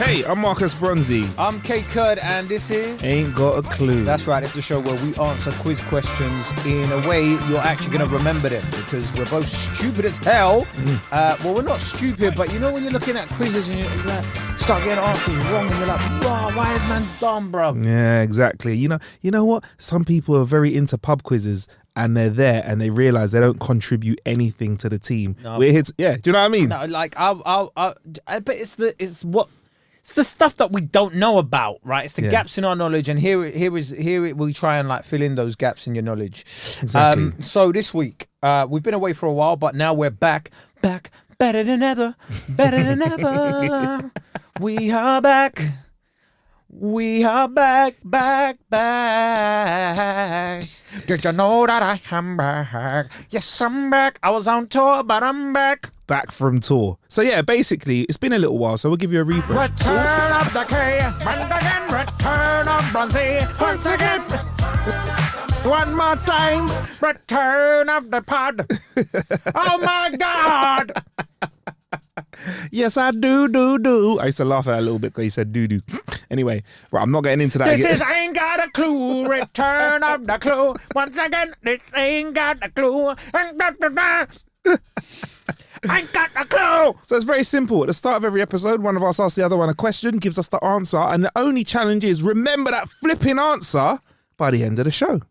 Hey, I'm Marcus Bronzy. I'm Kate Kurd, and this is... Ain't Got a Clue. That's right, it's the show where we answer quiz questions in a way you're actually going to remember them, because we're both stupid as hell. Well, we're not stupid, but you know when you're looking at quizzes and you like, start getting answers wrong and you're like, wow, why is man dumb, bro? Yeah, exactly. You know what? Some people are very into pub quizzes and they're there and they realise they don't contribute anything to the team. No. We're here to, yeah, do you know what I mean? No, like, but it's the stuff that we don't know about, right? It's the gaps in our knowledge, and here we try and like fill in those gaps in your knowledge. Exactly. So this week, we've been away for a while, but now we're back, better than ever. We are back. We are back. Did you know that I am back? Yes, I'm back. I was on tour, but I'm back. Back from tour. So yeah, basically, it's been a little while, so we'll give you a refresh. Return of the K, and again, return of Bronzy, once again. One more time, return of the pod. Oh my God. Yes, I do. I used to laugh at that a little bit because he said do. Anyway, right, I'm not getting into that This again. is Ain't Got a Clue, return of the clue. Once again, this ain't got a clue. Ain't got a clue. So it's very simple. At the start of every episode, one of us asks the other one a question, gives us the answer, and the only challenge is remember that flipping answer by the end of the show.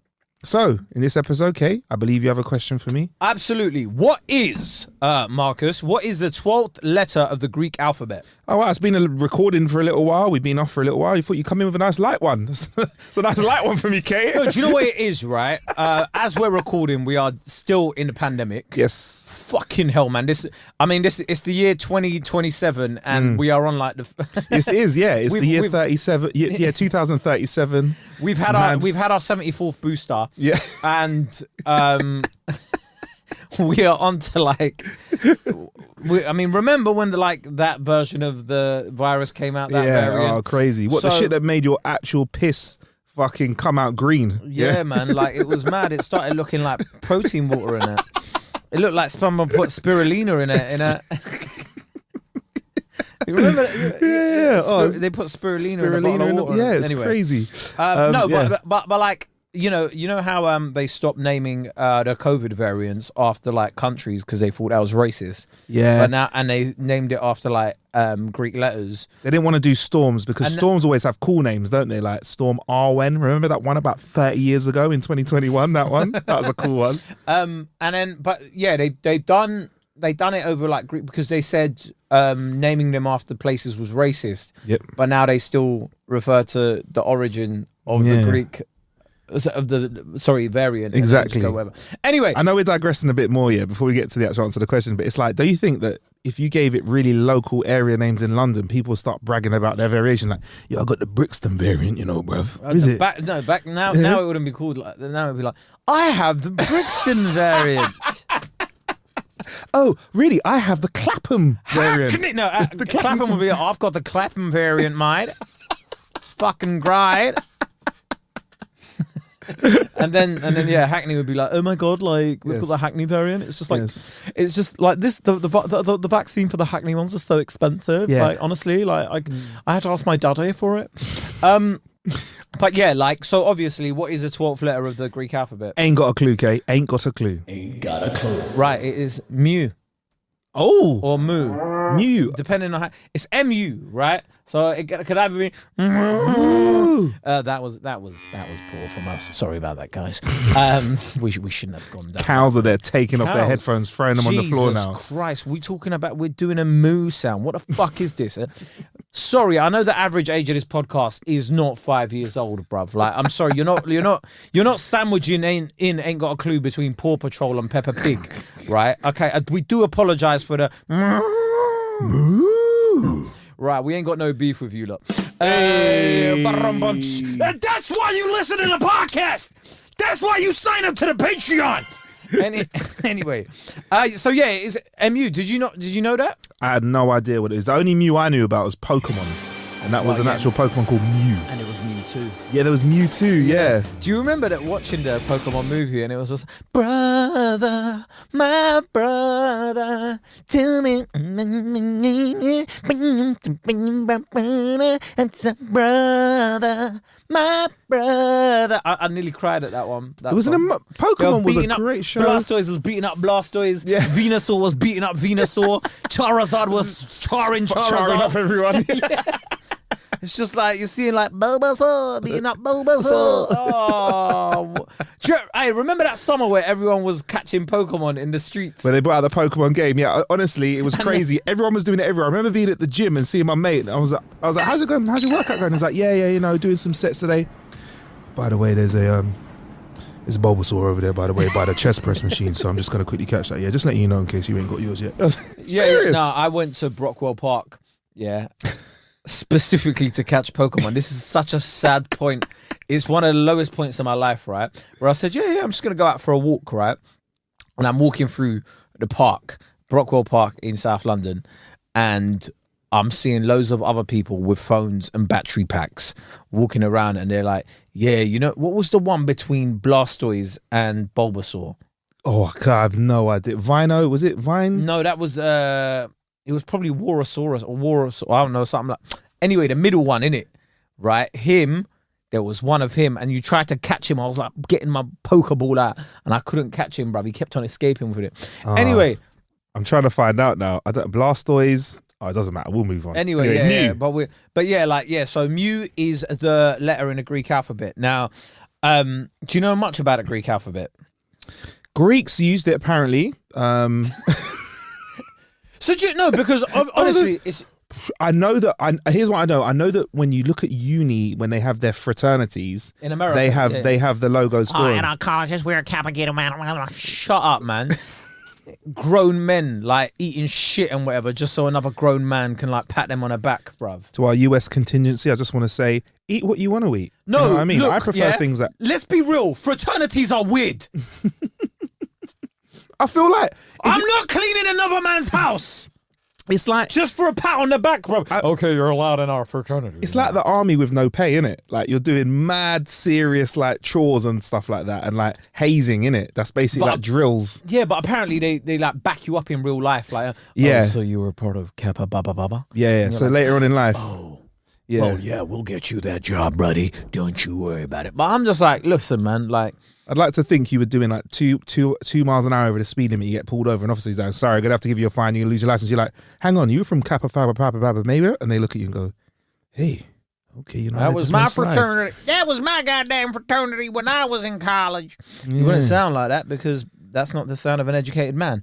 So, in this episode, Kate, I believe you have a question for me. Absolutely. What is, Marcus, what is the 12th letter of the Greek alphabet? Oh, wow, it's been a recording for a little while. We've been off for a little while. You thought you'd come in with a nice light one. It's a nice light one for me, Kate. No, do you know what it is, right? As we're recording, we are still in the pandemic. Yes. Fucking hell, man. It's the year 2027 and we are on like the... It is, yeah. It's the year 37. Yeah, 2037. We've had our 74th booster. Yeah. And we are on to like... remember when that version of the virus came out, that variant? Oh, crazy. What, the shit that made your actual piss fucking come out green? Yeah, man. Like, it was mad. It started looking like protein water in it. It looked like someone put spirulina in it. You remember? Yeah. They put spirulina in a bottle of water. Yeah, it's anyway. crazy. But like, you know how they stopped naming the COVID variants after like countries because they thought that was racist. Yeah. But now, and they named it after like Greek letters. They didn't want to do storms because storms always have cool names, don't they? Like Storm Arwen. Remember that one about 30 years ago in 2021? That one? That was a cool one. They done it over like Greek because they said naming them after places was racist. Yep. But now they still refer to the origin of the Greek variant. Exactly. Go whatever. Anyway, I know we're digressing a bit more before we get to the actual answer to the question, but it's like, do you think that if you gave it really local area names in London, people start bragging about their variation? Like, I got the Brixton variant, bruv. Is it? Back now it wouldn't be called like. Now it'd be like, I have the Brixton variant. Oh, really? I have the Clapham variant. Clapham would be. I've got the Clapham variant, mate. Fucking great. and then Hackney would be like, oh my God, like we've got the Hackney variant. It's just like it's just like this. The vaccine for the Hackney ones is so expensive. Yeah. Like honestly, like I had to ask my daddy for it. But yeah, like, so obviously, what is the 12th letter of the Greek alphabet? Ain't got a clue, Kate. Ain't got a clue. Ain't got a clue. Right, it is mu. Oh. Or mu. Mu. Depending on how... It's mu, right? So it could either be... That was poor from us. Sorry about that, guys. We shouldn't have gone down. Cows are there taking off their headphones, throwing them on the floor now. Jesus Christ, we're doing a moo sound. What the fuck is this? Sorry, I know the average age of this podcast is not 5 years old, bruv. Like, I'm sorry, you're not sandwiching ain't got a clue between Paw Patrol and Peppa Pig, right? Okay, we do apologize for the right. We ain't got no beef with you, look. And that's why you listen to the podcast. That's why you sign up to the Patreon. Anyway, so yeah, is MU? Did you know that? I had no idea what it is. The only Mew I knew about was Pokemon. and that was Well, an yeah. actual Pokemon called Mew. And it was Mewtwo. Yeah, there was Mewtwo. Yeah. Do you remember that watching the Pokemon movie and it was just brother, my brother, tell me, it's a brother, my brother. I nearly cried at that one. It was Pokemon was a great show. Blastoise was beating up Blastoise. Yeah. Venusaur was beating up Venusaur. Charizard was charring Charring up everyone. It's just like you're seeing like Bulbasaur beating up Bulbasaur. Oh, hey, remember that summer where everyone was catching Pokemon in the streets? Where they brought out the Pokemon game. Yeah, honestly, it was crazy. Everyone was doing it everywhere. I remember being at the gym and seeing my mate. I was like, how's it going? How's your workout going? He's like, yeah, doing some sets today. By the way, there's a Bulbasaur over there, by the way, by the chest press machine. So I'm just going to quickly catch that. Yeah, just letting you know in case you ain't got yours yet. Yeah. No, I went to Brockwell Park. Yeah. Specifically to catch Pokemon. This is such a sad point. It's one of the lowest points in my life, right? Where I said, yeah, I'm just going to go out for a walk, right? And I'm walking through the park, Brockwell Park in South London, and I'm seeing loads of other people with phones and battery packs walking around, and they're like, yeah, you know, what was the one between Blastoise and Bulbasaur? Oh, God, I have no idea. Vino, was it Vine? No, that was it was probably Warasaurus or Warasaur, I don't know, something like. Anyway, the middle one, innit? Right? There was one of him, and you tried to catch him. I was like getting my Pokeball out, and I couldn't catch him, bruv. He kept on escaping with it. Anyway. I'm trying to find out now. Blastoise. Oh, it doesn't matter. We'll move on. Anyway, yeah. So Mew is the letter in the Greek alphabet. Now, do you know much about the Greek alphabet? Greeks used it apparently. So do you know? Because honestly, it's. I know that. Here's what I know. I know that when you look at uni, when they have their fraternities In America, they have the logos for them. And our colleges, we're a Kappa man. Shut up, man. Grown men like eating shit and whatever, just so another grown man can like pat them on the back, bruv. To our US contingency, I just want to say, eat what you want to eat. No, you know what I mean, look, I prefer things that. Let's be real. Fraternities are weird. I feel like I'm not cleaning another man's house it's like just for a pat on the back, bro. Okay, you're allowed in our fraternity. it's like the army with no pay, innit? Like you're doing mad serious like chores and stuff like that, and like hazing, innit? That's basically But- like drills. Yeah, but apparently they like back you up in real life. Like, Yeah. so you were a part of Kappa Baba Baba? Yeah. So later on in life, yeah. Oh yeah, we'll get you that job, buddy. Don't you worry about it. But I'm just like, listen, man, like. I'd like to think you were doing like two miles an hour over the speed limit. You get pulled over, and officer's like, "Sorry, I'm gonna have to give you a fine. You're gonna lose your license." You're like, "Hang on, you from Kappa Papa Papa Papa maybe?" And they look at you and go, "Hey, okay, you know That let was this my one slide." fraternity. That was my goddamn fraternity when I was in college. You wouldn't sound like that because that's not the sound of an educated man.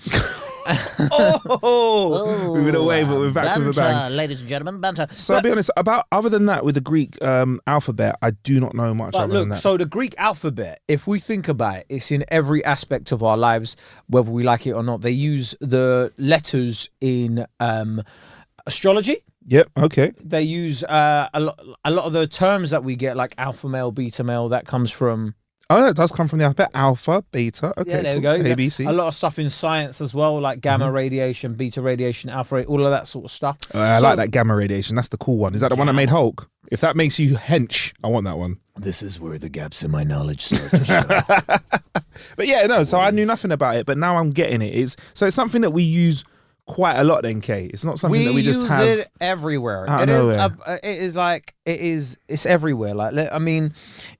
Oh, we went away, but we're back with a bang. Ladies and gentlemen, banter. So I'll be honest, about other than that, with the Greek alphabet, I do not know much But other than look, that. so the Greek alphabet, if we think about it, it's in every aspect of our lives, whether we like it or not. They use the letters in astrology. Yep. Okay. They use a lot of the terms that we get, like alpha male, beta male, that comes from. Oh, that does come from the alphabet. Alpha, beta. Okay. Yeah, there we cool. go. A, B, C. A lot of stuff in science as well, like gamma radiation, beta radiation, alpha, all of that sort of stuff. I So- like that gamma radiation. That's the cool one. Is that the one that made Hulk? If that makes you hench, I want that one. This is where the gaps in my knowledge start to show. But yeah, no. So I knew nothing about it, but now I'm getting it. It's something that we use quite a lot. Then, Kay, it's not something that we just use have. it everywhere. Out of It is. nowhere. It is like it is. It's everywhere. Like I mean,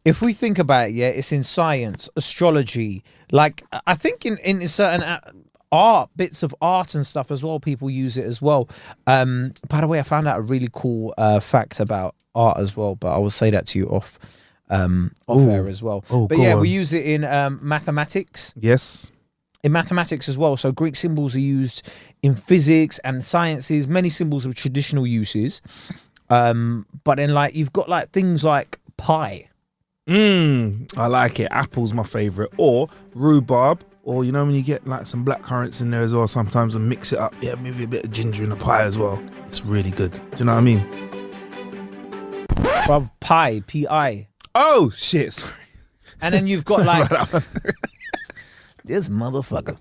if we think about it, yeah, it's in science, astrology. Like I think in certain art, bits of art and stuff as well, people use it as well. By the way, I found out a really cool fact about art as well, but I will say that to you off air as well. Oh, but go yeah, on. we use it in mathematics. Yes. In mathematics as well. So Greek symbols are used in physics and sciences, many symbols of traditional uses. But then like you've got like things like pi. I like it. Apple's my favorite, or rhubarb, or you know when you get like some black currants in there as well sometimes and mix it up. Yeah, maybe a bit of ginger in the pie as well. It's really good. Do you know what I mean? Bruv, pi, P-I. Oh shit! Sorry. And then you've got like This motherfucker.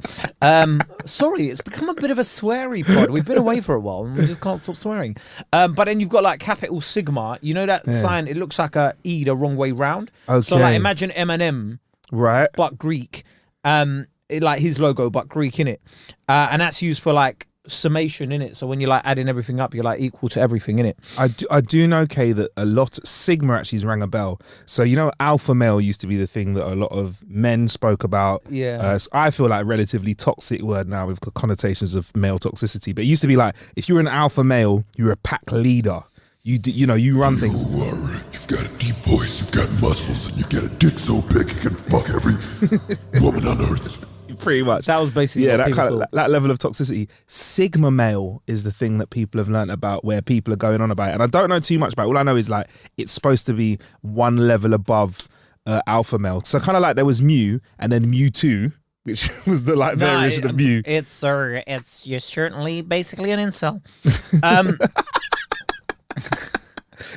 Sorry, it's become a bit of a sweary pod. We've been away for a while and we just can't stop swearing. But then you've got like capital Sigma. You know that sign? It looks like a E the wrong way round. Okay. So like imagine Eminem, Right. but Greek. Like his logo, but Greek in it. And that's used for like summation in it. So when you're like adding everything up, you're like equal to everything in it. I do know, Kay, that a lot Sigma actually rang a bell. So you know, alpha male used to be the thing that a lot of men spoke about. Yeah. So I feel like relatively toxic word now with connotations of male toxicity. But it used to be like if you were an alpha male, you're a pack leader. You run things. You've got a deep voice, you've got muscles, and you've got a dick so big you can fuck every woman on earth. Pretty much. That was basically what that people kind of thought. that level of toxicity. Sigma male is the thing that people have learnt about, where people are going on about it. And I don't know too much about it. All I know is like it's supposed to be one level above alpha male. So kind of like there was Mew and then Mewtwo, which was the like variation of Mew. It's you're certainly basically an incel.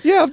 Yeah,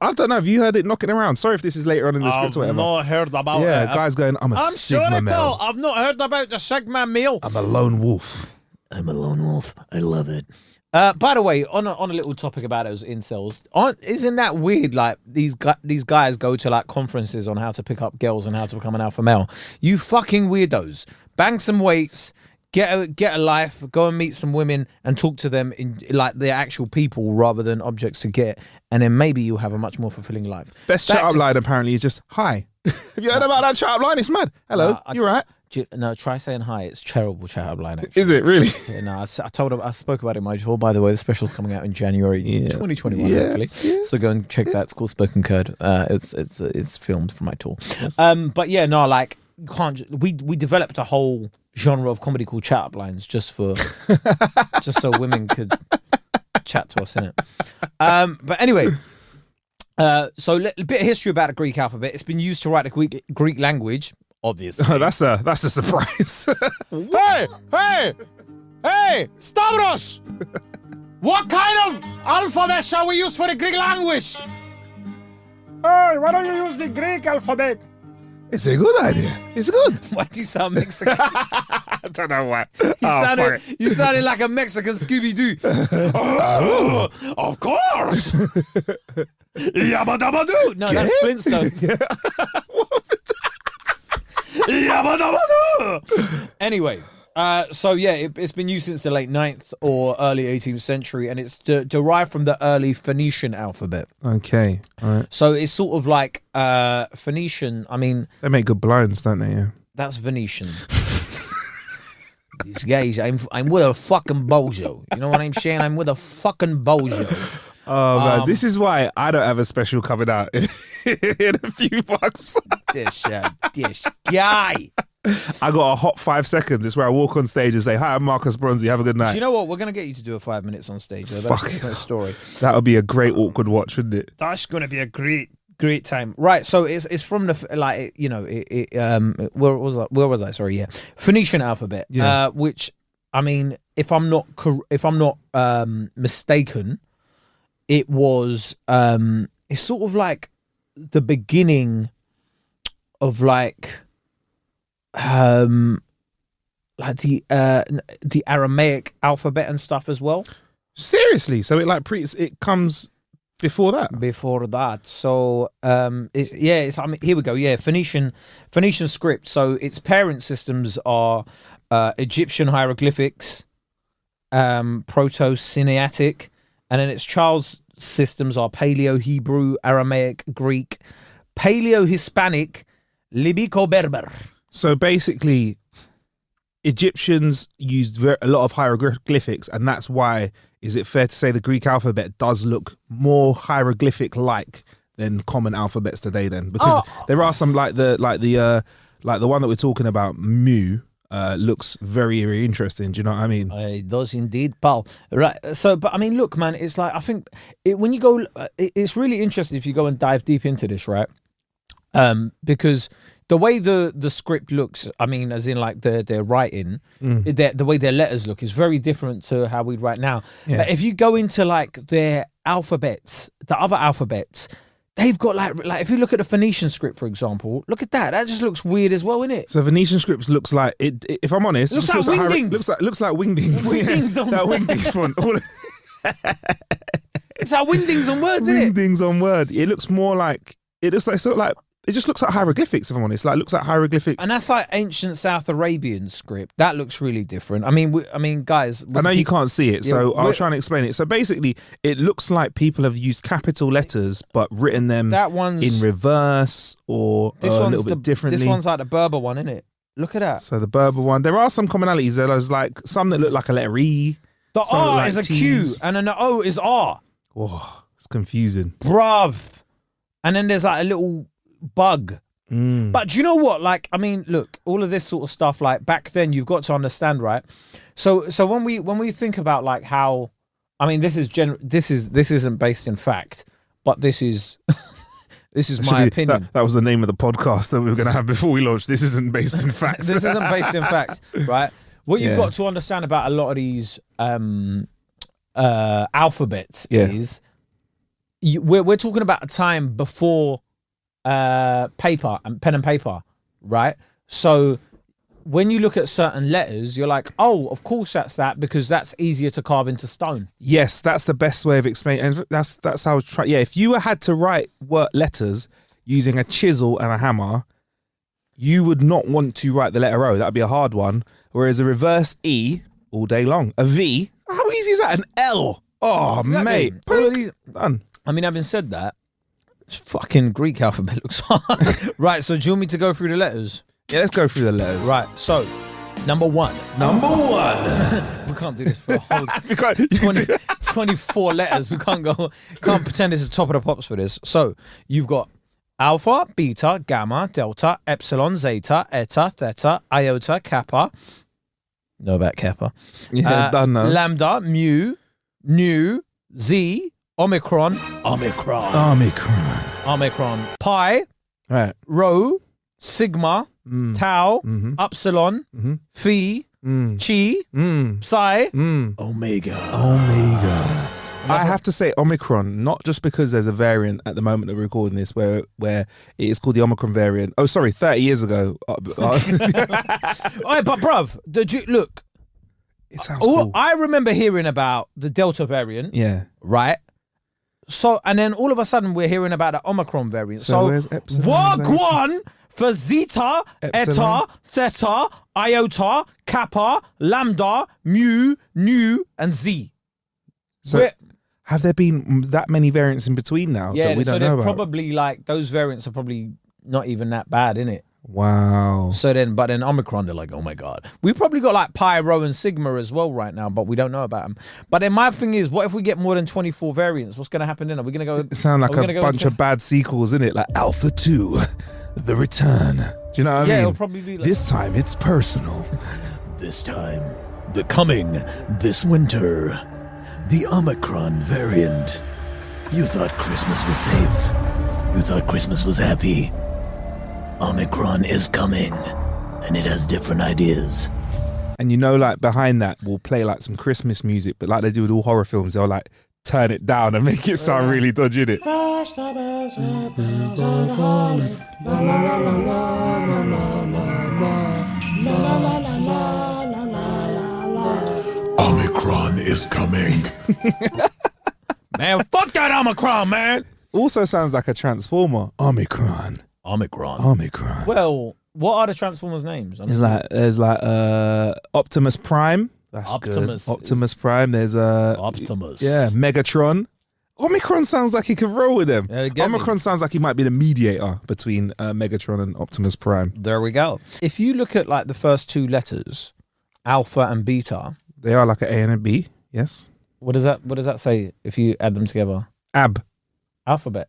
I don't know. Have you heard it knocking around? Sorry if this is later on in the script or whatever. not heard about Yeah, guys going, I'm Sigma sorry, male. Paul. I've not heard about the Sigma male. I'm a lone wolf. I'm a lone wolf. I love it. By the way, on a little topic about those incels, isn't that weird? Like these guys go to like conferences on how to pick up girls and how to become an alpha male. You fucking weirdos. Bang some weights. Get a life, go and meet some women and talk to them in like they're actual people rather than objects to get, and then maybe you'll have a much more fulfilling life. Best chat up line apparently is just hi. Have you heard about that chat up line? It's mad. Hello, you right? No, try saying hi. It's terrible chat up line. Actually. Is it really? Yeah, no, I told him, I spoke about it in my tour. By the way, the special's coming out in January 2021, hopefully. Yes. So go and check that. It's called Spoken Curd. It's filmed for my tour. But yeah, no, like you can't. We developed a whole genre of comedy called chat up lines just so women could chat to us in it. But anyway. So a bit of history about the Greek alphabet. It's been used to write the Greek language, obviously. Oh, that's a surprise. Hey, Stavros! What kind of alphabet shall we use for the Greek language? Hey, why don't you use the Greek alphabet? It's a good idea. It's good. Why do you sound Mexican? I don't know why. You sounded like a Mexican Scooby-Doo. Of course! Yabba-dabba-doo! No, that's Flintstones. Yabba-dabba-doo! Anyway, so yeah, it's been used since the late 9th or early 18th century, and it's derived from the early Phoenician alphabet. Okay. All right. So it's sort of like Phoenician. I mean, They make good blinds, don't they? Yeah. that's Venetian. These guys, I'm with a fucking bozo. You know what I'm saying? I'm with a fucking bozo. Oh man, this is why I don't have a special coming out in a few bucks. This guy. I got a hot 5 seconds. It's where I walk on stage and say, "Hi, I'm Marcus Bronzy. Have a good night." Do you know what? We're gonna get you to do a 5 minutes on stage. Though. That's a different story. That would be a great awkward watch, wouldn't it? That's going to be a great time, right? So it's from the like where was I? Sorry, yeah, Phoenician alphabet. Yeah. Which I mean, if I'm not mistaken, it was it's sort of like the beginning of like the Aramaic alphabet and stuff as well. Seriously, so it comes before that. Before that, so I mean, here we go. Yeah, Phoenician script. So its parent systems are Egyptian hieroglyphics, Proto-Sinaitic, and then its child systems are Paleo-Hebrew, Aramaic, Greek, Paleo-Hispanic, Libico-Berber. So basically, Egyptians used a lot of hieroglyphics, and that's why. Is it fair to say the Greek alphabet does look more hieroglyphic-like than common alphabets today? Then, because there are some like the one that we're talking about, Mu, looks very, very interesting. Do you know what I mean? It does indeed, pal. Right. So, but I mean, look, man, it's like I think when you go, it's really interesting if you go and dive deep into this, right? Because the way the script looks, I mean, as in like their writing, the way their letters look is very different to how we'd write now. Yeah. But if you go into like their alphabets, the other alphabets, they've got like if you look at the Phoenician script, for example, look at that. That just looks weird as well, innit? So Venetian scripts looks like it. If I'm honest, it Looks just like wingdings. Looks like wingdings. Wingdings on that Word. wingdings font. All It's like wingdings on words, isn't it? wingdings on Word. It looks more like it looks like sort of like it just looks like hieroglyphics. If I'm honest, like it looks like hieroglyphics. And that's like ancient South Arabian script. That looks really different. I mean, guys. I know you can't see it, so Yeah, I'll we're- try and explain it. So basically, it looks like people have used capital letters but written them That one's in reverse or this a one's little bit differently. This one's like the Berber one, isn't it? Look at that. So the Berber one, there are some commonalities. There's like some that look like a letter E. The Some R like is a Q T's. and then the O is R. Oh, it's confusing. Bruv. And then there's like a little bug. But do you know what? Like, I mean, look, all of this sort of stuff, like back then you've got to understand, right? So when we think about like how, I mean, this isn't based in fact, but this is this is my opinion. That was the name of the podcast that we were going to have before we launched. This isn't based in fact. This isn't based in fact, right? What you've Yeah. got to understand about a lot of these alphabets Yeah. is we're talking about a time before paper and pen and paper, right? So when you look at certain letters, you're like, oh, of course that's that because that's easier to carve into stone. Yes, that's the best way of explaining. And that's how I was trying. Yeah, if you had to write letters using a chisel and a hammer, you would not want to write the letter O. That would be a hard one. Whereas a reverse E all day long. A V, how easy is that? An L. Oh, mate. All of these, Done. I mean, having said that, this fucking Greek alphabet looks hard. Right, so do you want me to go through the letters? Yeah, let's go through the letters. Right, so number one. We can't do this for a whole Because 24 letters. We can't pretend this is top of the pops for this. So you've got alpha, beta, gamma, delta, epsilon, zeta, eta, theta, iota, kappa. Know about kappa. yeah, done now. Lambda, mu, nu, z, omicron, omicron, pi, Right. rho, sigma, tau, upsilon, phi, chi, psi, Omega. I have to say Omicron, not just because there's a variant at the moment that we're recording this where it is called the Omicron variant. Oh, sorry, 30 years ago. Oh, but bruv, look, it sounds cool. I remember hearing about the Delta variant, Yeah. right? So, and then all of a sudden we're hearing about the Omicron variant. So where's Epsilon, Wagwan for Zeta, Epsilon? Eta, Theta, Iota, Kappa, Lambda, Mu, Nu, and Z. So We're- have there been that many variants in between now yeah, that we so don't they're know about? probably like, those variants are probably not even that bad, innit? Wow. So then, but then Omicron, they're like, oh my God. We probably got like Pi, Rho, and Sigma as well right now, but we don't know about them. But then my thing is, what if we get more than 24 variants? What's going to happen then? Are we going to go? It sound like are we a gonna go bunch into- of bad sequels, isn't it? Like Alpha 2, The Return. Do you know what I Yeah, mean? it'll probably be like. This time it's personal. This time, the coming this winter, the Omicron variant. You thought Christmas was safe. You thought Christmas was happy. Omicron is coming, and it has different ideas. And you know, like behind that, we'll play like some Christmas music, but like they do with all horror films, they'll like turn it down and make it sound really dodgy, innit? Omicron is coming. Man, fuck that Omicron, man. Also sounds like a Transformer. Omicron. Omicron. Well, what are the Transformers' names? There's like Optimus Prime. That's Optimus good. Optimus Prime. There's Optimus. yeah, Megatron. Omicron sounds like he could roll with them. Yeah, get me. Omicron sounds like he might be the mediator between Megatron and Optimus Prime. There we go. If you look at like the first two letters, alpha and beta, They are like an A and a B. Yes. what does that say if you add them together? Ab. Alphabet.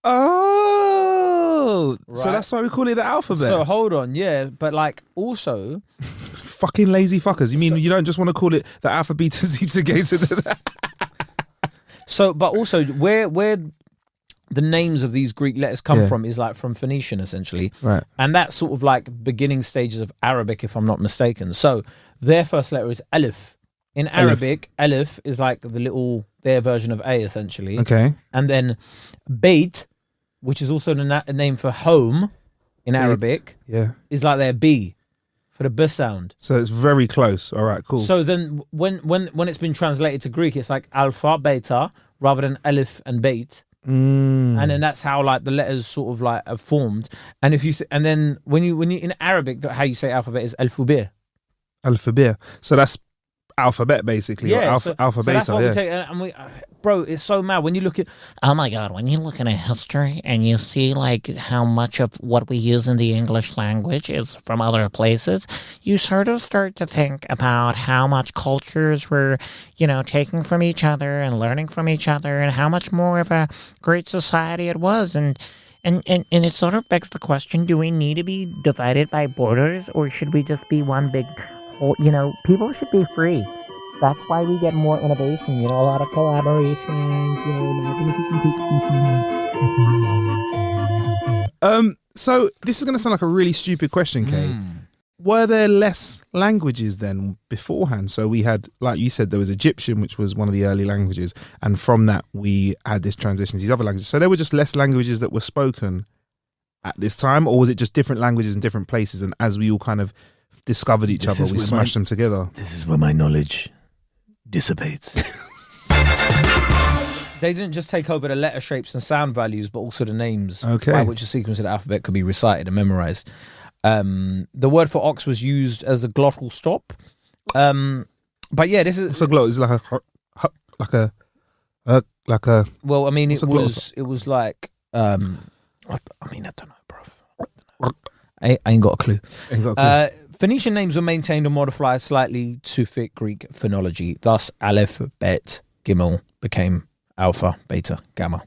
Oh, so Right. that's why we call it the alphabet. So hold on, yeah, but like also, Fucking lazy fuckers. You mean you don't just want to call it the alpha, beta, zeta, gata? so but also where the names of these Greek letters come Yeah. from is like from Phoenician essentially, Right. and that's sort of like beginning stages of Arabic, if I'm not mistaken. So their first letter is Aleph, In Arabic, alif is like their version of A, essentially. Okay. And then bait, which is also the name for home in Arabic, Yeah. is like their B for the B sound. So it's very close. All right, cool. So then when it's been translated to Greek, it's like alpha, beta, rather than alif and bait. And then that's how like the letters sort of like are formed. And if you and then when you in Arabic, how you say alphabet is alphabet. Alphabet. So that's alphabet basically. Or So alphabet. that's what Yeah. we take. And we, bro, it's so mad when you look at. Oh my God, when you look at a history and you see like how much of what we use in the English language is from other places, you sort of start to think about how much cultures were, taking from each other and learning from each other and how much more of a great society it was. And it sort of begs the question, do we need to be divided by borders or should we just be one big whole, people should be free. That's why we get more innovation, a lot of collaborations, So this is going to sound like a really stupid question, Kay. Were there less languages then beforehand? So we had, like you said, there was Egyptian, which was one of the early languages, and from that we had this transition to these other languages. So there were just less languages that were spoken at this time, or was it just different languages in different places? And as we all kind of discovered each This other, is we where smashed them together. This is where my knowledge dissipates. They didn't just take over the letter shapes and sound values, but also the names Okay. by which a sequence of the alphabet could be recited and memorized. The word for ox was used as a glottal stop. But yeah, this is So glow is like a well. I mean, what's it a glottal was like I mean, I don't know, bro. I ain't got a clue. ain't got a clue. Phoenician names were maintained or modified slightly to fit Greek phonology. Thus, Aleph, Bet, Gimel became Alpha, Beta, Gamma.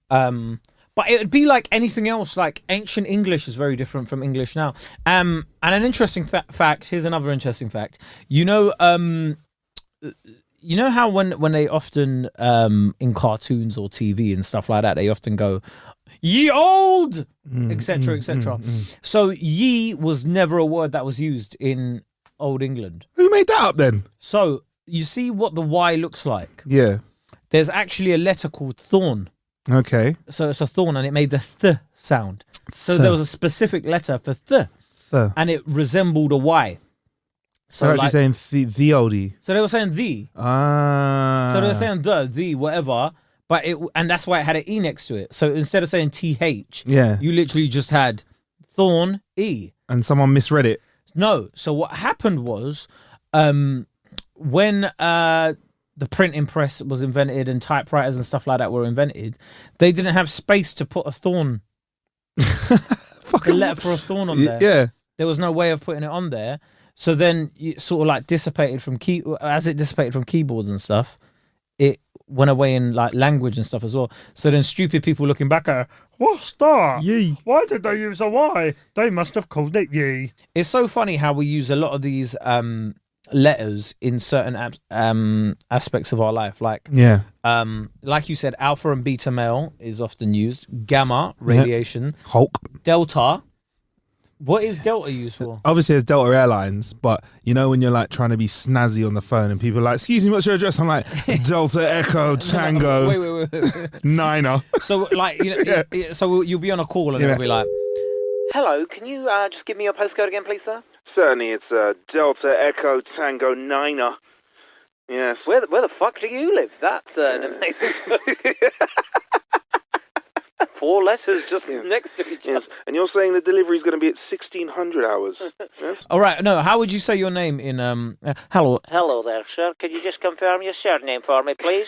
But it would be like anything else. Like ancient English is very different from English now. And an interesting fact. Here's another interesting fact. You know how when they often in cartoons or TV and stuff like that, they often go, "Ye old," etc., etc. So "ye" was never a word that was used in Old England. Who made that up then? So you see what the Y looks like. Yeah. There's actually a letter called thorn. Okay. So it's a thorn, and it made the th sound. So there was a specific letter for th, and it resembled a Y. So they're actually saying the oldie. So they were saying the. Ah. So they were saying the whatever, but and that's why it had an E next to it. So instead of saying TH, Yeah. you literally just had thorn E. And someone misread it. No. So what happened was, when the printing press was invented and typewriters and stuff like that were invented, they didn't have space to put a thorn, the letter for a thorn on there. Yeah. There was no way of putting it on there. So then it sort of like dissipated from as it dissipated from keyboards and stuff, it went away in like language and stuff as well. So then stupid people looking back at, What's that? Yee. Why did they use a Y? They must have called it ye. it's so funny how we use a lot of these letters in certain aspects of our life. Like Yeah. like you said, alpha and beta male is often used. Gamma, radiation. Hulk. Delta. What is delta used for? Obviously, it's Delta Airlines, but you know when you're like trying to be snazzy on the phone and people are like, "Excuse me, what's your address?" I'm like, "Delta Echo Tango Wait. Niner." So like so you'll be on a call and Yeah. it'll be like, "Hello, can you just give me your postcode again, please, sir?" Certainly, it's Delta Echo Tango Niner. Yes. Where the fuck do you live? That's an amazing. 4 letters just next to each Yes. other. And you're saying the delivery's going to be at 1600 hours. Yes? All right, no. How would you say your name in hello? Hello there, sir. Could you just confirm your surname for me, please?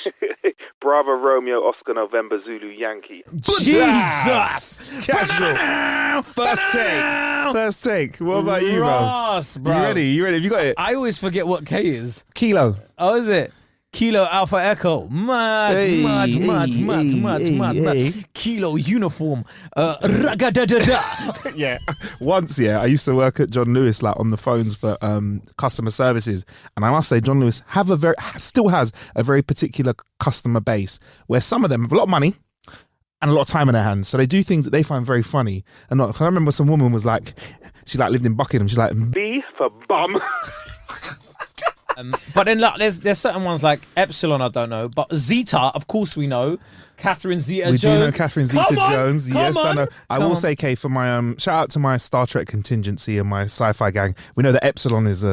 Bravo Romeo Oscar November Zulu Yankee. Jesus! Casual. First take. What about you, bro? Ross, bro. You ready? Have you got it? I always forget what K is. Kilo. Oh, is it? Kilo Alpha Echo. Mad. Kilo uniform. Ragadadada. Yeah. Once, I used to work at John Lewis, like on the phones for customer services, and I must say, John Lewis still has a very particular customer base where some of them have a lot of money and a lot of time in their hands, so they do things that they find very funny. And I remember some woman was like, she like lived in Buckingham. She's like, B for bum. But then look, there's certain ones like Epsilon, I don't know, but Zeta, of course we know. Catherine Zeta We Jones. do know Catherine Zeta-Jones. Yes, I know. I will on. say, Kay, for my shout out to my Star Trek contingency and my sci-fi gang. We know that Epsilon is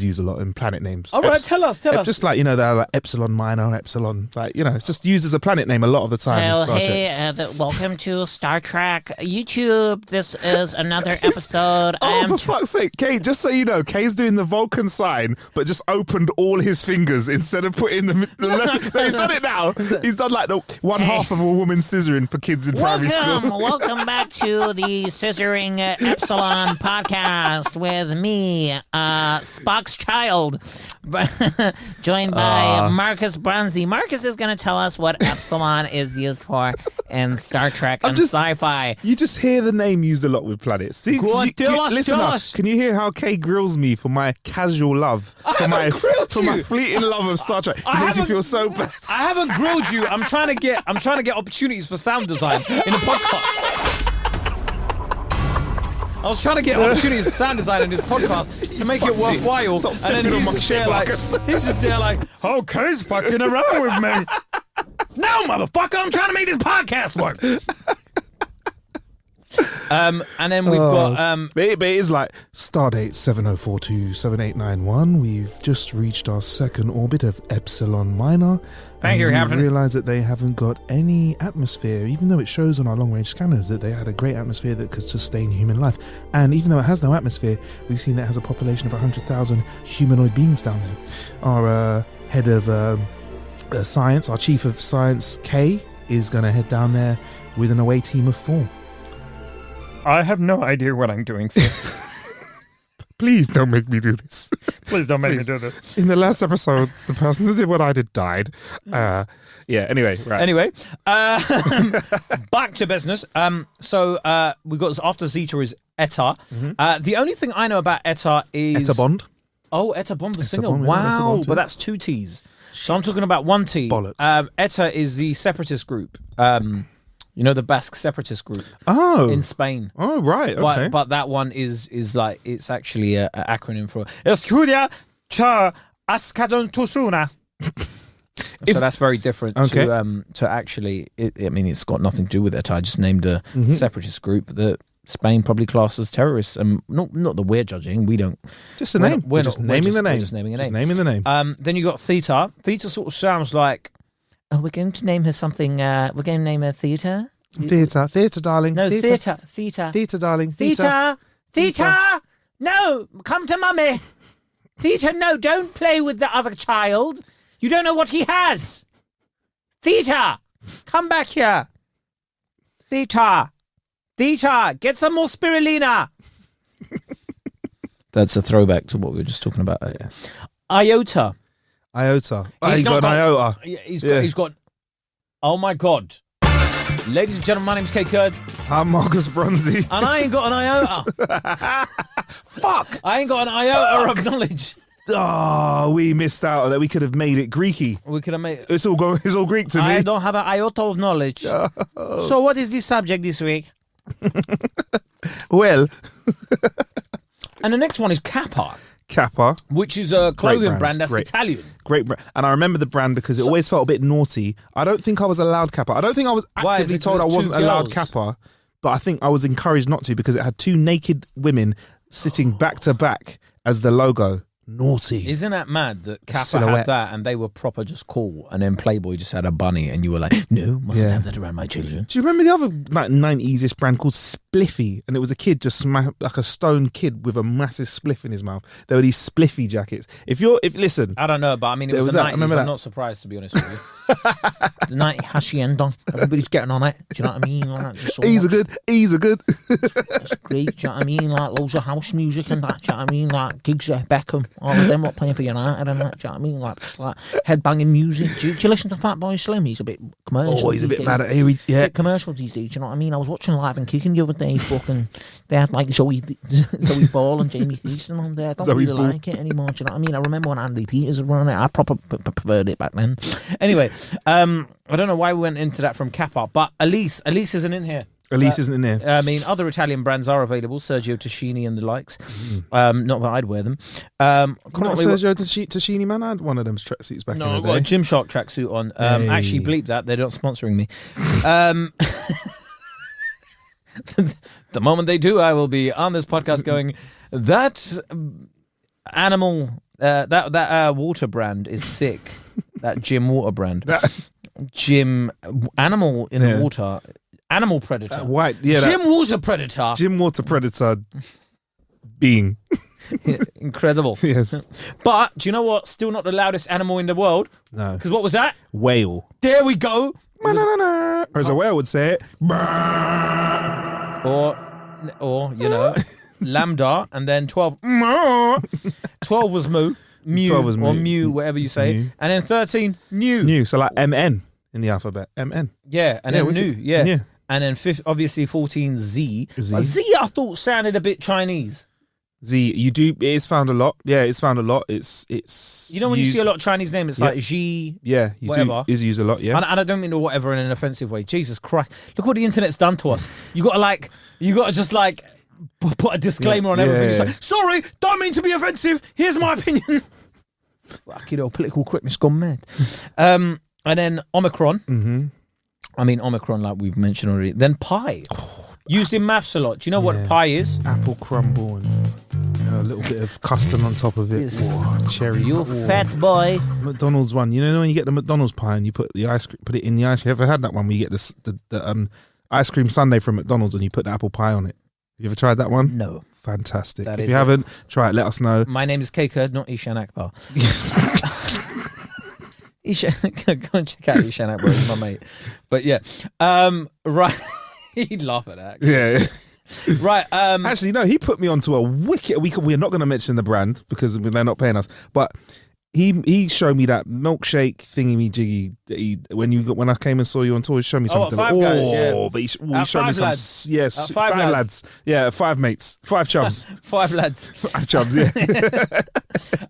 used a lot in planet names. All right, tell us. Just like, they're like Epsilon Minor, Epsilon, like, it's just used as a planet name a lot of the time in So, Star Trek. hey, welcome to Star Trek YouTube. This is another episode. I Oh, am for fuck's sake, Kay, just so you know, Kay's doing the Vulcan sign, but just opened all his fingers instead of putting them. No, he's done it now. He's done like the one half of a woman's scissoring for kids in primary school. Welcome back to the Scissoring Epsilon podcast with me, Spock's child, joined by Marcus Bronzy. Marcus is going to tell us what Epsilon is used for in Star Trek and sci-fi. You just hear the name used a lot with planets. See, Go on, tell us, listen tell up. us. Can you hear how Kay grills me for my casual love, for my you. fleeting love of Star Trek? It makes me haven't- feel so bad. I haven't grilled you. I'm trying to get opportunities for sound design in a podcast. I was trying to get opportunities for sound design in this podcast to make it worthwhile. Stop And stepping then on he's my just shit, there like, Marcus. he's just there like, oh, Kay's fucking around with me. No, motherfucker, I'm trying to make this podcast work. And then we've got But it is like Stardate 70427891. We've just reached our second orbit of Epsilon Minor. Thank you, We Captain. realised that they haven't got any atmosphere, even though it shows on our long-range scanners that they had a great atmosphere that could sustain human life. And even though it has no atmosphere, we've seen that it has a population of 100,000 humanoid beings down there. Our head of science, our chief of science, Kay, is going to head down there with an away team of 4. I have no idea what I'm doing, sir. Please don't make me do this. Please don't make me Please. do this. In the last episode, the person that did what I did died. Anyway, right. Anyway, back to business. So we got after Zeta is Etta. The only thing I know about Etta is Etta Bond. Oh, Etta Bond, the singer. Bond, yeah, Etta Wow, Bond too. but that's 2 T's. So I'm talking about 1 T. Bollocks. Etta is the separatist group. The Basque separatist group Oh. in Spain. Oh, right. Okay. But that one is like it's actually an acronym for Estudia Cha Askadontusuna. So that's very different to actually. It's got nothing to do with it. I just named a separatist group that Spain probably classes terrorists, and not that we're judging. We don't. just a name. We're just naming the name. We're just naming a name. Naming the name. Then you got Theta. Theta sort of sounds like. Oh, we're going to name her something. We're going to name her Theta. Theatre, darling. No, Theta. Theatre, darling. Theta. Theta. No, come to mummy. Theta, no, don't play with the other child. You don't know what he has. Theta, come back here. Theta, get some more spirulina. That's a throwback to what we were just talking about earlier. Iota. Iota. He's You not got an got- iota. He's got. Oh my God. Ladies and gentlemen, my name's Kay Kurd, I'm Marcus Bronzy. and I ain't got an iota. Fuck! I ain't got an iota of knowledge. Oh, we missed out on that. We could have made it Greeky. We could have made. It's all Greek to I me. don't have an iota of knowledge. So what is the subject this week? Well, And the next one is Kappa, Kappa. which is a clothing brand. brand that's Great. Italian. Great brand. And I remember the brand because it always felt a bit naughty. I don't think I was allowed Kappa. I don't think I was Why? Is actively it told I 'cause two wasn't allowed girls? Kappa, but I think I was encouraged not to because it had 2 naked women sitting back to back as the logo. Naughty. Isn't that mad that Kappa Silhouette. had that and they were proper just cool, and then Playboy just had a bunny, and you were like, no, mustn't Yeah. have that around my children. Do you remember the other like 90s-ish brand called Spliffy? And it was a kid just like a stone kid with a massive spliff in his mouth. There were these Spliffy jackets. If listen, I don't know, but I mean, it There was was the that, I 90s. remember I'm that. not surprised, to be honest with you. The night hacienda. Everybody's getting on it. Do you know what I mean? Like, just so ease are much. good, ease are good. That's great. Do you know what I mean? Like loads of house music and that. Do you know what I mean? Like gigs at Beckham. All of them lot playing for United and that. Do you know what I mean? Like just like headbanging music. Do you listen to Fatboy Slim? He's a bit commercial. Oh, he's a these bit days. mad at here. Yeah. Bit commercial these days. Do you know what I mean? I was watching Live and Kicking the other day. Fucking, they had like Zoe Ball and Jamie Thiessen on there. I don't Zoe's really Ball. like it anymore. Do you know what I mean? I remember when Andy Peters had run it. I proper preferred it back then. Anyway, I don't know why we went into that from Kappa, but Elise isn't in here. Elise isn't in there. I mean, other Italian brands are available, Sergio Tacchini and the likes. Not that I'd wear them. Not Currently, Sergio Tacchini, man. I had one of them tracksuits back no, in I've the got a day. Gymshark tracksuit on. Actually, bleep that. They're not sponsoring me. The moment they do, I will be on this podcast going, that animal, that water brand is sick. That Jim water brand. Jim animal in the water. Animal predator. White, yeah. Jim water predator. Jim Water Predator being. Incredible. Yes. But do you know what? Still not the loudest animal in the world. No. Because what was that? Whale. There we go. Or as a whale would say it. Or you know, lambda, and then 12. 12 was moo. Mew 12 was or mew. mew, whatever you say. Mew. And then 13, new. New. So like MN in the alphabet. MN. Yeah, and then wicked. new. Yeah. Yeah. And then obviously 14, Z. Z. But Z I thought sounded a bit Chinese. Z. You do. It is found a lot. Yeah, it's found a lot. It's. You know when used, you see a lot of Chinese names, it's Yeah. like Xi. Yeah, you whatever. do. Is used a lot. Yeah. And I don't mean the whatever in an offensive way. Jesus Christ. Look what the internet's done to us. You gotta just like put a disclaimer on everything. It's Yeah. like, sorry, don't mean to be offensive. Here's my opinion. Fucking hell, political correctness gone mad. And then Omicron. Mm-hmm. I mean Omicron, like we've mentioned already. Then pie. Used in maths a lot. Do you know what pie is? Apple crumble and a little bit of custard on top of it. Yes. Whoa, cherry. You Whoa. fat boy. McDonald's one. You know when you get the McDonald's pie and you put the ice cream, put it in the ice. You ever had that one where you get the ice cream sundae from McDonald's and you put the apple pie on it? You ever tried that one? No. Fantastic. That If is you it. haven't, try it. Let us know. My name is Keika, not Ishan Akbar. Ishan, go and check out Ishan Akbar, he's my mate. But yeah, right. He'd laugh at that. Yeah. Right. Actually, no. He put me onto a wicked. We're not going to mention the brand because they're not paying us. But he showed me that milkshake thingy jiggy. When I came and saw you on tour, he showed me something. Five Guys, yeah. But he showed me Five some. Lads. Yes, Five five lads. Yeah, 5 mates, 5 chums, 5 lads. 5 chums. Yeah.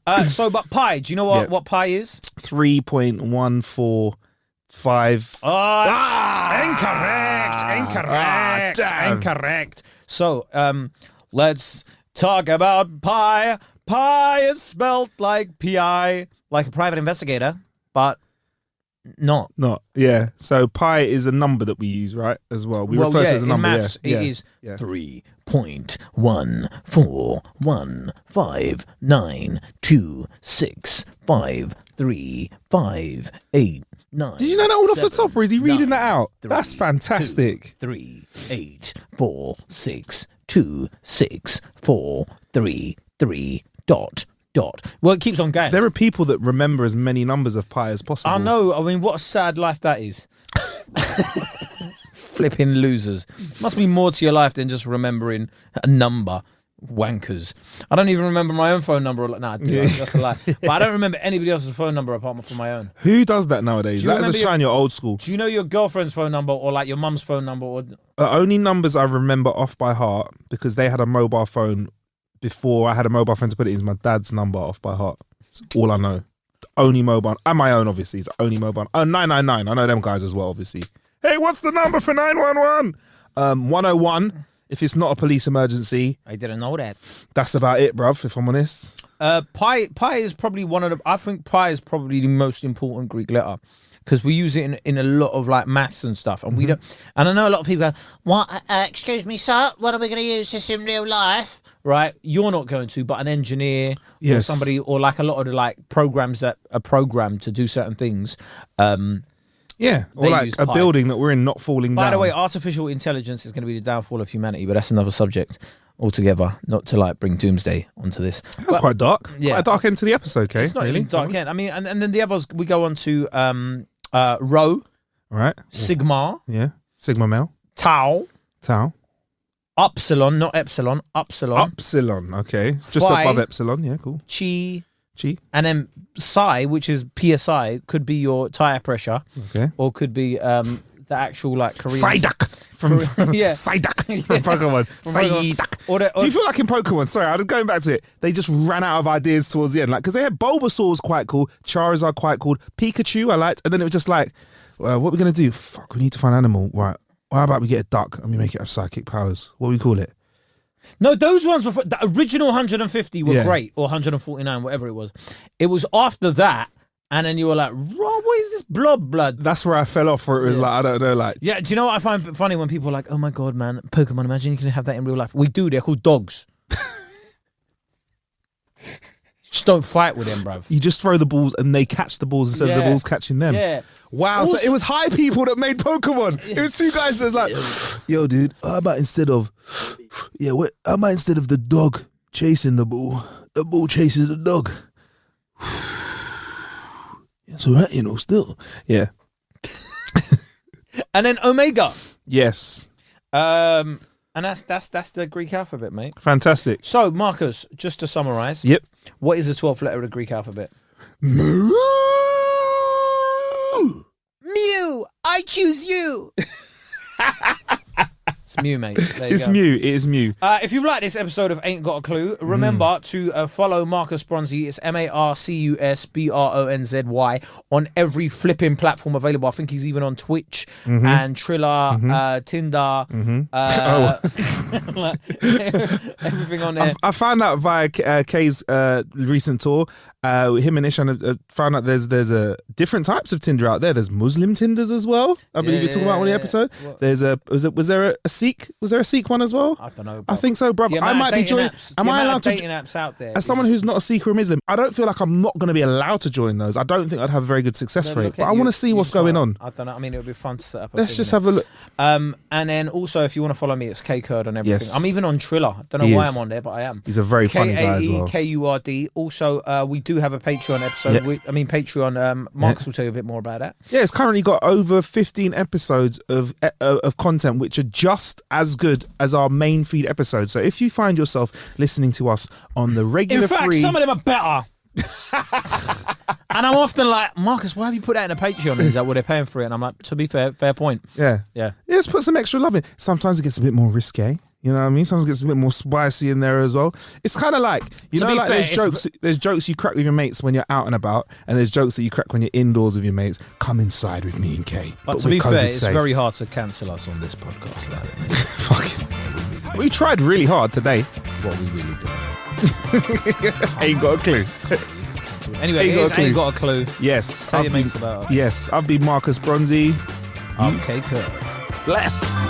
But pie. Do you know what pie is? 3.145. Incorrect. So, let's talk about pie. Pie is spelt like P-I, like a private investigator, but not. Not. Yeah. So pi is a number that we use, right? As well. We refer to it as a number. In maths, yeah. it is 3.1415192653538. Did you know that all off the top, or is he reading that out? That's fantastic. 3.846264333. Well, it keeps on going. There are people that remember as many numbers of pi as possible. I know. I mean, what a sad life that is. Flipping losers. Must be more to your life than just remembering a number. Wankers. I don't even remember my own phone number. Nah, I do. That's a lie. But I don't remember anybody else's phone number apart from my own. Who does that nowadays? Do you That is a remember shine your old school. Do you know your girlfriend's phone number or like your mum's phone number? Or Only numbers I remember off by heart because they had a mobile phone before I had a mobile phone to put it in is my dad's number off by heart. That's all I know. The only mobile, and my own obviously is the only mobile. Oh, 999. I know them guys as well, obviously. Hey, what's the number for 911? 101. If it's not a police emergency, I didn't know that. that's about it, bruv, if I'm honest. Pi is probably one of the. I think pi is probably the most important Greek letter because we use it in a lot of like maths and stuff, and we don't. And I know a lot of people go, What? Excuse me, sir. What are we going to use this in real life? right? You're not going to, but an engineer or Yes. somebody, or like a lot of the like programs that are programmed to do certain things. Yeah, or They like use a pi. building that we're in not falling By down. the way, artificial intelligence is going to be the downfall of humanity, but that's another subject altogether. Not to like bring doomsday onto this. that was quite dark. yeah. Quite a dark end to the episode, okay? It's not really? even dark yet. I mean, and then the others we go on to Rho, All right. Sigma, Yeah. Sigma male. Tau, Tau. Upsilon, not Epsilon, Upsilon, Upsilon. Okay. It's just Phi. above epsilon. Yeah, cool. Chi, Chi. and then Psi, which is PSI, could be your tire pressure, Okay. or could be the actual like Korean. Psyduck from Yeah. Psyduck from Pokemon. Pokemon. Psyduck. Or the, Do you feel like in Pokemon? Sorry, I was going back to it. They just ran out of ideas towards the end, like because they had Bulbasaur was quite cool, Charizard quite cool, Pikachu I liked, and then it was just like, what are we gonna do? Fuck, we need to find an animal. Right, Well, how about we get a duck and we make it have psychic powers? What do we call it? No, those ones were the original 150 were Yeah. great, or 149, whatever it was. It was after that, and then you were like, what is this blob blood? That's where I fell off. Where it was like, I don't know, like Yeah, do you know what I find funny when people are like, oh my God, man, Pokemon, imagine you can have that in real life. We do, they're called dogs. Just don't fight with them, bruv. you just throw the balls and they catch the balls instead of the Yeah. balls catching them. Yeah. Wow, so it was high people that made Pokemon. It was two guys that was like, yo, dude, how about instead of the dog chasing the ball chases the dog? It's alright, still. Yeah. And then Omega. Yes. And that's the Greek alphabet, mate. Fantastic. So, Marcus, just to summarize, Yep. what is the 12th letter of the Greek alphabet? Moo. Mew, I choose you. It's Mew, mate. There you It's go. Mew. It is Mew. If you've liked this episode of Ain't Got a Clue, remember to follow Marcus Bronzy. It's MarcusBronzy on every flipping platform available. I think he's even on Twitch and Triller, Tinder, everything on there. I found out via Kay's recent tour. Him and Ishan have found out there's different types of Tinder out there. There's Muslim Tinders as well. I believe you talked about one of the episode. What? There's was there a Sikh? Was there a Sikh one as well? I don't know. I think so, bro. I might be joining. Am I allowed to? dating apps out there? As someone who's not a Sikh or a Muslim, I don't feel like I'm not going to be allowed to join those. I don't think I'd have a very good success rate. But I want to see what's going on. I don't know. I mean, it would be fun to set up. Let's just have a look. And then also, if you want to follow me, it's K-Curd on everything. Yes. I'm even on Triller. I don't know He why is. I'm on there, but I am. He's a very funny guy as well. K-A-E-K-U-R-D. Also, we do have a Patreon episode. Yeah. Patreon. Marcus will tell you a bit more about that. Yeah, it's currently got over 15 episodes of content, which are just as good as our main feed episodes. So if you find yourself listening to us on the regular In fact, free, some of them are better. And I'm often like, Marcus, why have you put that in a Patreon? And he's like, well, they're paying for it. And I'm like, to be fair point. yeah, Yeah. let's put some extra love in. Sometimes it gets a bit more risque. You know what I mean? Sometimes it gets a bit more spicy in there as well. It's kind of like, To know, be like fair, there's jokes you crack with your mates when you're out and about, and there's jokes that you crack when you're indoors with your mates. Come inside with me and Kay. But to we're be fair, COVID it's safe. very hard to cancel us on this podcast. Fucking. We tried really hard today. What we really do. Ain't got a clue. Anyway, Ain't Got a Clue. Yes. Tell your I've been- mates about us. Yes, I've been Marcus Bronzy. I'm K-Curd. Bless.